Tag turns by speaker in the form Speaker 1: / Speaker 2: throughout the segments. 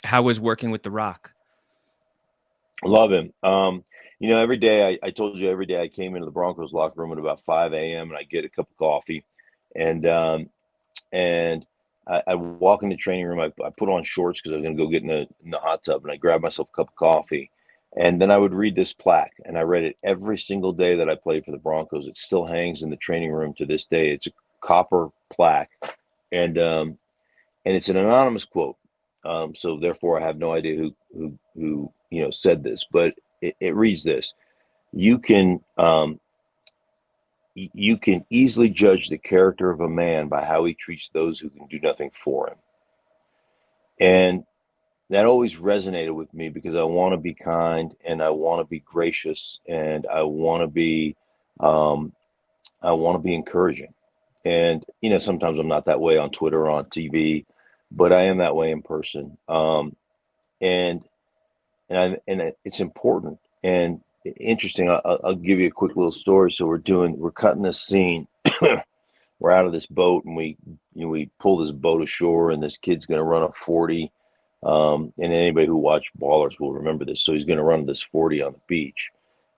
Speaker 1: How was working with The Rock?
Speaker 2: Love him. Every day I told you every day I came into the Broncos locker room at about 5 a.m. and I get a cup of coffee, and I walk in the training room. I put on shorts because I was going to go get in the hot tub, and I grab myself a cup of coffee, and then I would read this plaque, and I read it every single day that I played for the Broncos. It still hangs in the training room to this day. It's a copper plaque, and it's an anonymous quote. So therefore, I have no idea who said this, but it reads this: You can you can easily judge the character of a man by how he treats those who can do nothing for him. And that always resonated with me because I want to be kind and I want to be gracious and um, I want to be encouraging. And sometimes I'm not that way on Twitter or on TV, but I am that way in person. And it's important and interesting. I'll give you a quick little story. So we're cutting this scene. We're out of this boat and we pull this boat ashore and this kid's going to run a 40. And anybody who watched Ballers will remember this. So he's going to run this 40 on the beach.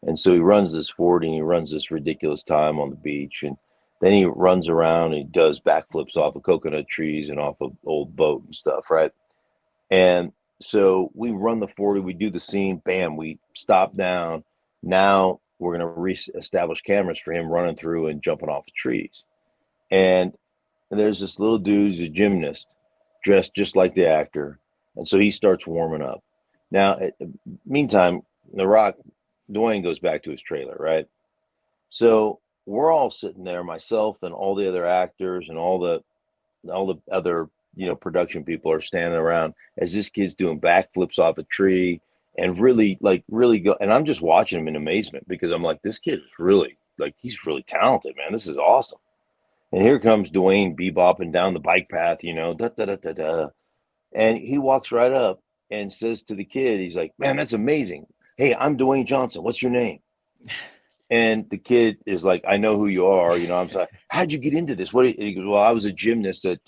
Speaker 2: And so he runs this 40 and he runs this ridiculous time on the beach. And then he runs around and he does backflips off of coconut trees and off of old boat and stuff, right? And so we run the 40, we do the scene, bam, we stop down. Now we're going to re-establish cameras for him running through and jumping off of trees. And there's this little dude, he's a gymnast, dressed just like the actor. And so he starts warming up. Now, meantime, The Rock, Dwayne goes back to his trailer, right? So we're all sitting there, myself and all the other actors and all the other production people are standing around as this kid's doing backflips off a tree and really go. And I'm just watching him in amazement because I'm like, this kid is really he's really talented, man. This is awesome. And here comes Dwayne bebopping down the bike path, da, da, da, da, da. And he walks right up and says to the kid, he's like, man, that's amazing. Hey, I'm Dwayne Johnson. What's your name? And the kid is like, I know who you are. I'm sorry. How'd you get into this? He goes, well, I was a gymnast at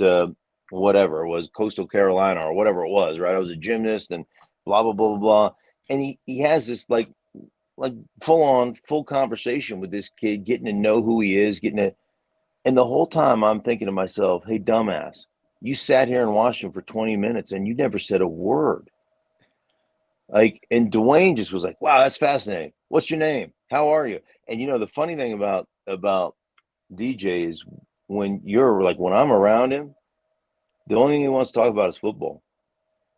Speaker 2: whatever it was, Coastal Carolina or whatever it was, right? I was a gymnast and blah, blah, blah, blah, blah. And he has this like full conversation with this kid, getting to know who he is, and the whole time I'm thinking to myself, hey, dumbass, you sat here and watched him for 20 minutes and you never said a word. And Dwayne just was like, wow, that's fascinating. What's your name? How are you? And the funny thing about DJ is when I'm around him, the only thing he wants to talk about is football.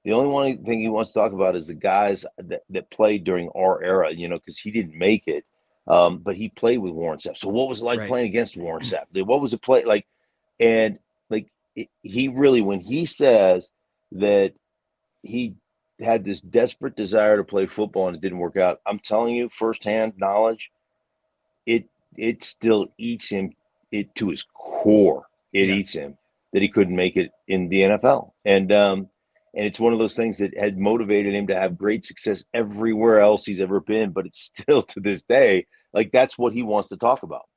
Speaker 2: The only one thing he wants to talk about is the guys that played during our era, because he didn't make it. But he played with Warren Sapp. So what was it like
Speaker 1: Right.
Speaker 2: playing against Warren Sapp? What was it play like? And he really, when he says that he had this desperate desire to play football and it didn't work out, I'm telling you, firsthand knowledge, it it still eats him it to his core. It
Speaker 1: Yeah.
Speaker 2: eats him that he couldn't make it in the NFL. And it's one of those things that had motivated him to have great success everywhere else he's ever been. But it's still to this day, like that's what he wants to talk about.